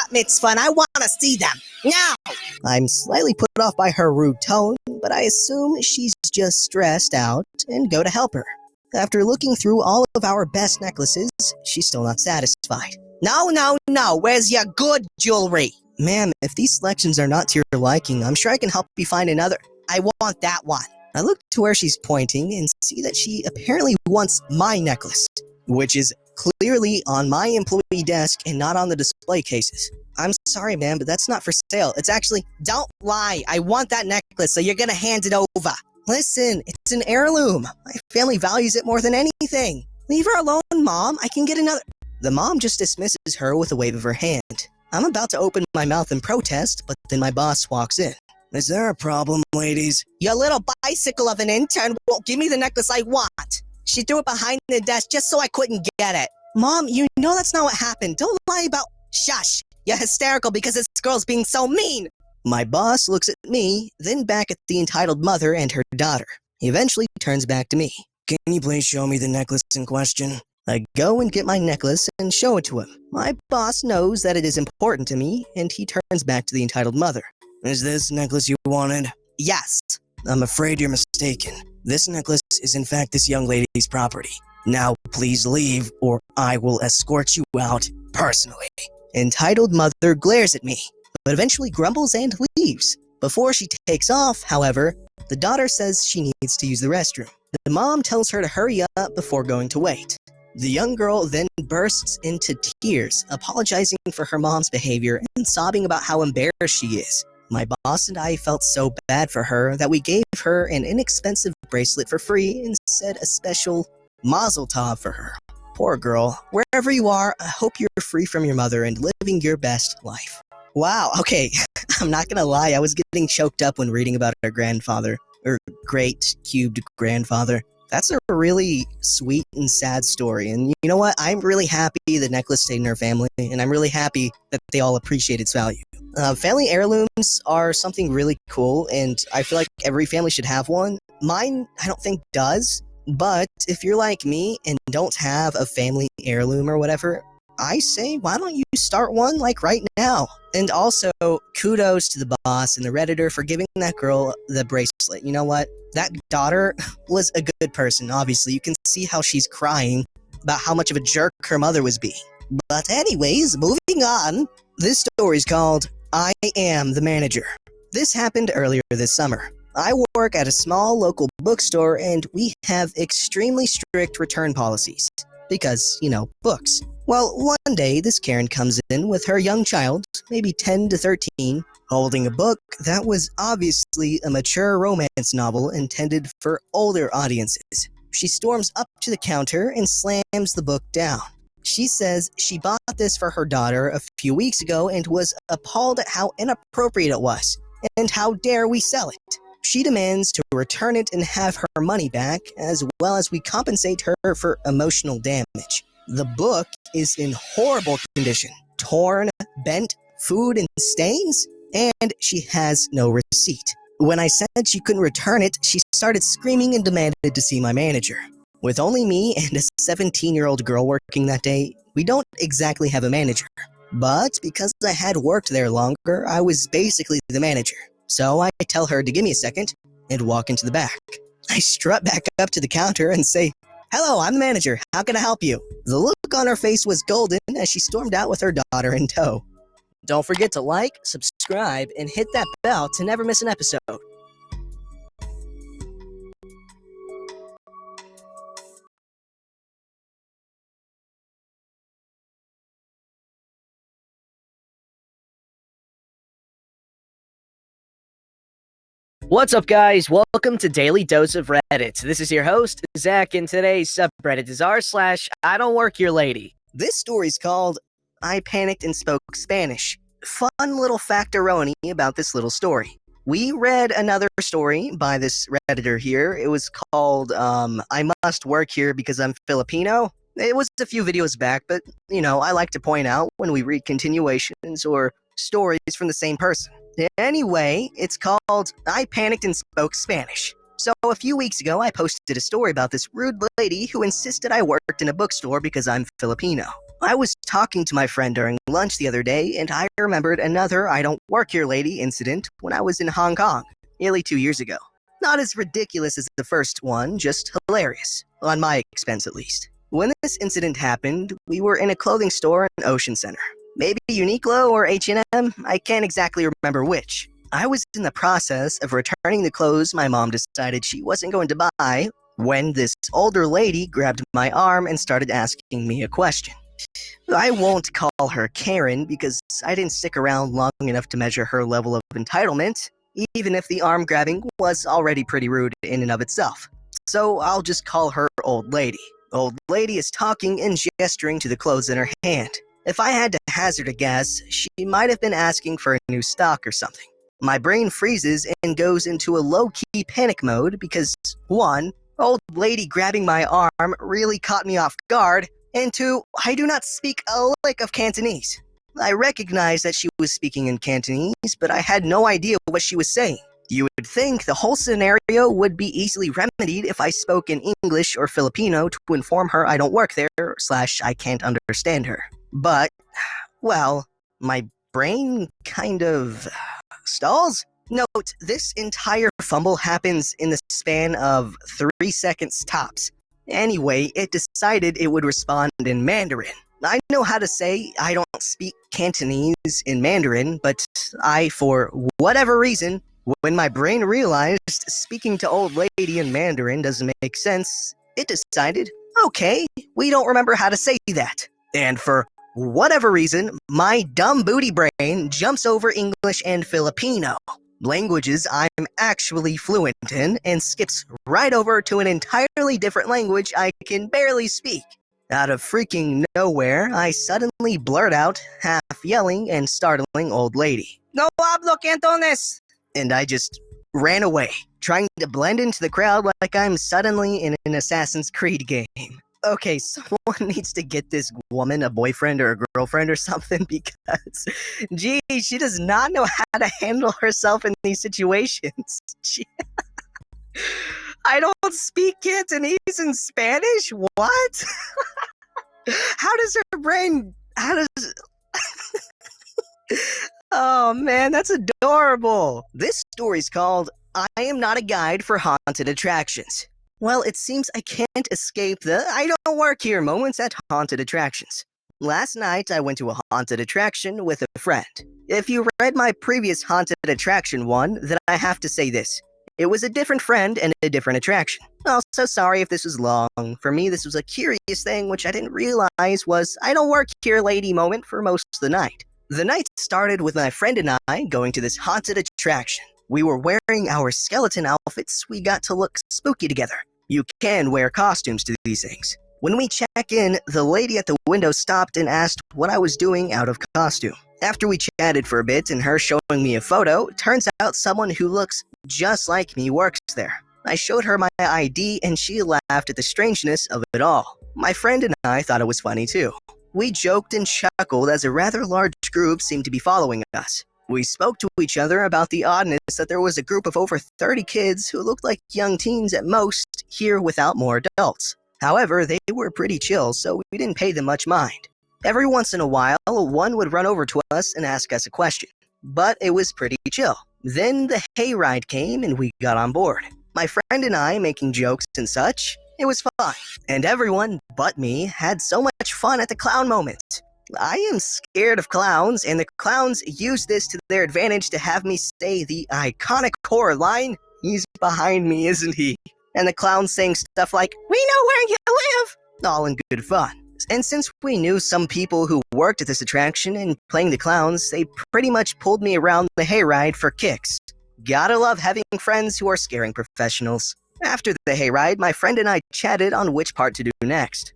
bat mitzvah and I want to see them. Now! I'm slightly put off by her rude tone, but I assume she's just stressed out and go to help her. After looking through all of our best necklaces, she's still not satisfied. No, where's your good jewelry? Ma'am, if these selections are not to your liking, I'm sure I can help you find another. I want that one. I look to where she's pointing and see that she apparently wants my necklace, which is clearly on my employee desk and not on the display cases. I'm sorry, ma'am, but that's not for sale. It's actually, don't lie. I want that necklace, so you're gonna hand it over. Listen, it's an heirloom. My family values it more than anything. Leave her alone, Mom. I can get another. The mom just dismisses her with a wave of her hand. I'm about to open my mouth in protest, but then my boss walks in. Is there a problem, ladies? Your little bicycle of an intern won't give me the necklace I want. She threw it behind the desk just so I couldn't get it. Mom, you know that's not what happened. Don't lie about— Shush! You're hysterical because this girl's being so mean! My boss looks at me, then back at the entitled mother and her daughter. He eventually turns back to me. Can you please show me the necklace in question? I go and get my necklace and show it to him. My boss knows that it is important to me, and he turns back to the entitled mother. Is this necklace you wanted? Yes. I'm afraid you're mistaken. This necklace is in fact this young lady's property. Now please leave, or I will escort you out personally. Entitled mother glares at me, but eventually grumbles and leaves. Before she takes off, however, the daughter says she needs to use the restroom. The mom tells her to hurry up before going to wait. The young girl then bursts into tears, apologizing for her mom's behavior and sobbing about how embarrassed she is. My boss and I felt so bad for her that we gave her an inexpensive bracelet for free and said a special mazel tov for her. Poor girl. Wherever you are, I hope you're free from your mother and living your best life. Wow, okay, I'm not gonna lie, I was getting choked up when reading about her grandfather, or great-cubed grandfather. That's a really sweet and sad story, and you know what? I'm really happy the necklace stayed in her family, and I'm really happy that they all appreciate its value. Family heirlooms are something really cool, and I feel like every family should have one. Mine, I don't think does, but if you're like me and don't have a family heirloom or whatever, I say, why don't you start one like right now? And also, kudos to the boss and the Redditor for giving that girl the bracelet. You know what? That daughter was a good person, obviously. You can see how she's crying about how much of a jerk her mother was being. But anyways, moving on. This story's called I Am the Manager. This happened earlier this summer. I work at a small local bookstore and we have extremely strict return policies. Because, books. Well, one day, this Karen comes in with her young child, maybe 10 to 13, holding a book that was obviously a mature romance novel intended for older audiences. She storms up to the counter and slams the book down. She says she bought this for her daughter a few weeks ago and was appalled at how inappropriate it was, and how dare we sell it. She demands to return it and have her money back, as well as we compensate her for emotional damage. The book is in horrible condition, torn, bent, food and stains, and she has no receipt. When I said she couldn't return it, she started screaming and demanded to see my manager. With only me and a 17-year-old girl working that day, we don't exactly have a manager. But because I had worked there longer, I was basically the manager. So I tell her to give me a second and walk into the back. I strut back up to the counter and say, "Hello, I'm the manager. How can I help you?" The look on her face was golden as she stormed out with her daughter in tow. Don't forget to like, subscribe, and hit that bell to never miss an episode. What's up, guys? Welcome to Daily Dose of Reddit. This is your host, Zach, and today's subreddit is r/I don't work your lady. This story's called I Panicked and Spoke Spanish. Fun little factoroni about this little story. We read another story by this Redditor here. It was called, I Must Work Here Because I'm Filipino. It was a few videos back, but, I like to point out when we read continuations or stories from the same person. Anyway, it's called I Panicked and Spoke Spanish. So a few weeks ago, I posted a story about this rude lady who insisted I worked in a bookstore because I'm Filipino. I was talking to my friend during lunch the other day, and I remembered another I don't work here lady incident when I was in Hong Kong, nearly 2 years ago. Not as ridiculous as the first one, just hilarious, on my expense at least. When this incident happened, we were in a clothing store in Ocean Center. Maybe Uniqlo or H&M, I can't exactly remember which. I was in the process of returning the clothes my mom decided she wasn't going to buy when this older lady grabbed my arm and started asking me a question. I won't call her Karen because I didn't stick around long enough to measure her level of entitlement, even if the arm grabbing was already pretty rude in and of itself. So I'll just call her Old Lady. Old Lady is talking and gesturing to the clothes in her hand. If I had to hazard a guess, she might have been asking for a new stock or something. My brain freezes and goes into a low-key panic mode because, 1, Old Lady grabbing my arm really caught me off guard, and 2, I do not speak a lick of Cantonese. I recognized that she was speaking in Cantonese, but I had no idea what she was saying. You would think the whole scenario would be easily remedied if I spoke in English or Filipino to inform her I don't work there / I can't understand her. But, well, my brain kind of stalls. Note, this entire fumble happens in the span of 3 seconds tops. Anyway, it decided it would respond in Mandarin. I know how to say I don't speak Cantonese in Mandarin, but I, for whatever reason, when my brain realized speaking to Old Lady in Mandarin doesn't make sense, it decided, okay, we don't remember how to say that. And for whatever reason, my dumb booty brain jumps over English and Filipino, languages I'm actually fluent in, and skips right over to an entirely different language I can barely speak. Out of freaking nowhere, I suddenly blurt out, half yelling and startling Old Lady, "No hablo Cantonés!" And I just ran away, trying to blend into the crowd like I'm suddenly in an Assassin's Creed game. Okay, someone needs to get this woman a boyfriend or a girlfriend or something because, gee, she does not know how to handle herself in these situations. I don't speak Cantonese and Spanish? What? How does her brain... Oh man, that's adorable. This story's called I Am Not a Guide for Haunted Attractions. Well, it seems I can't escape the I don't work here moments at haunted attractions. Last night, I went to a haunted attraction with a friend. If you read my previous haunted attraction one, then I have to say this. It was a different friend and a different attraction. Also, sorry if this was long. For me, this was a curious thing which I didn't realize was I don't work here lady moment for most of the night. The night started with my friend and I going to this haunted attraction. We were wearing our skeleton outfits, we got to look spooky together. You can wear costumes to these things. When we check in, the lady at the window stopped and asked what I was doing out of costume. After we chatted for a bit and her showing me a photo, turns out someone who looks just like me works there. I showed her my ID and she laughed at the strangeness of it all. My friend and I thought it was funny too. We joked and chuckled as a rather large group seemed to be following us. We spoke to each other about the oddness that there was a group of over 30 kids who looked like young teens at most here without more adults. However, they were pretty chill, so we didn't pay them much mind. Every once in a while, one would run over to us and ask us a question, but it was pretty chill. Then the hayride came and we got on board. My friend and I making jokes and such. It was fun, and everyone but me had so much fun at the clown moment. I am scared of clowns, and the clowns use this to their advantage to have me say the iconic horror line, "He's behind me, isn't he?" And the clown saying stuff like, "We know where you live!" All in good fun. And since we knew some people who worked at this attraction and playing the clowns, they pretty much pulled me around the hayride for kicks. Gotta love having friends who are scaring professionals. After the hayride, my friend and I chatted on which part to do next.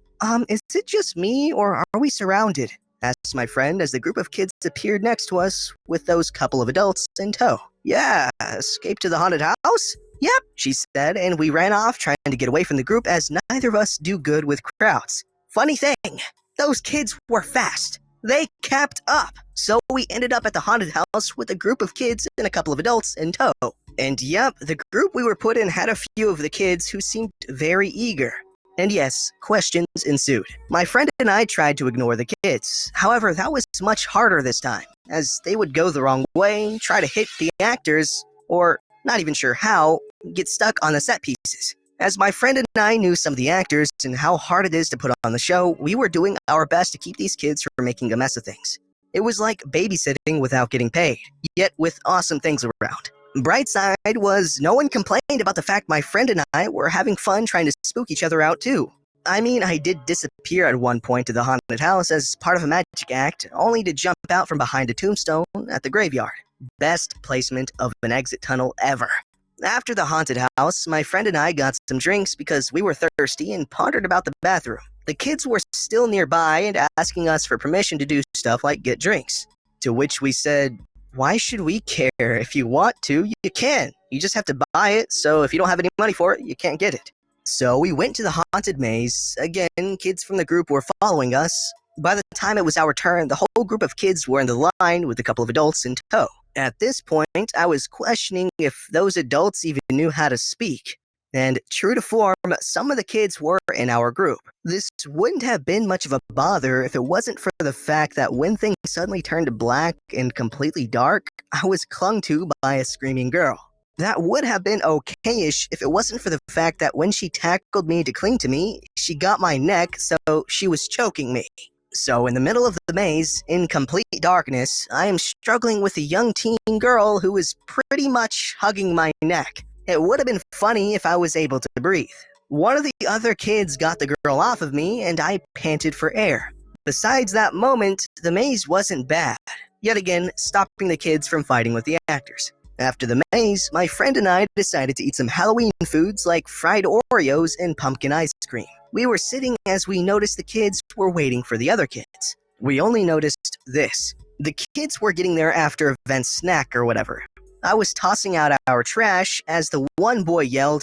Is it just me, or are we surrounded? Asked my friend as the group of kids appeared next to us with those couple of adults in tow. Yeah, escape to the haunted house? Yep, she said, and we ran off trying to get away from the group as neither of us do good with crowds. Funny thing, those kids were fast. They kept up. So we ended up at the haunted house with a group of kids and a couple of adults in tow. And yep, the group we were put in had a few of the kids who seemed very eager. And yes, questions ensued. My friend and I tried to ignore the kids. However, that was much harder this time, as they would go the wrong way, try to hit the actors, or, not even sure how, get stuck on the set pieces. As my friend and I knew some of the actors and how hard it is to put on the show, we were doing our best to keep these kids from making a mess of things. It was like babysitting without getting paid, yet with awesome things around. Bright side was no one complained about the fact my friend and I were having fun trying to spook each other out too. I mean, I did disappear at one point to the haunted house as part of a magic act, only to jump out from behind a tombstone at the graveyard. Best placement of an exit tunnel ever. After the haunted house, my friend and I got some drinks because we were thirsty and pondered about the bathroom. The kids were still nearby and asking us for permission to do stuff like get drinks. To which we said, why should we care? If you want to, you can. You just have to buy it, so if you don't have any money for it, you can't get it. So we went to the haunted maze. Again, kids from the group were following us. By the time it was our turn, the whole group of kids were in the line with a couple of adults in tow. At this point, I was questioning if those adults even knew how to speak. And true to form, some of the kids were in our group. This wouldn't have been much of a bother if it wasn't for the fact that when things suddenly turned black and completely dark, I was clung to by a screaming girl. That would have been okay-ish if it wasn't for the fact that when she tackled me to cling to me, she got my neck, so she was choking me. So in the middle of the maze, in complete darkness, I am struggling with a young teen girl who is pretty much hugging my neck. It would have been funny if I was able to breathe. One of the other kids got the girl off of me, and I panted for air. Besides that moment, the maze wasn't bad. Yet again, stopping the kids from fighting with the actors. After the maze, my friend and I decided to eat some Halloween foods like fried Oreos and pumpkin ice cream. We were sitting as we noticed the kids were waiting for the other kids. We only noticed this. The kids were getting their after-event snack or whatever. I was tossing out our trash as the one boy yelled,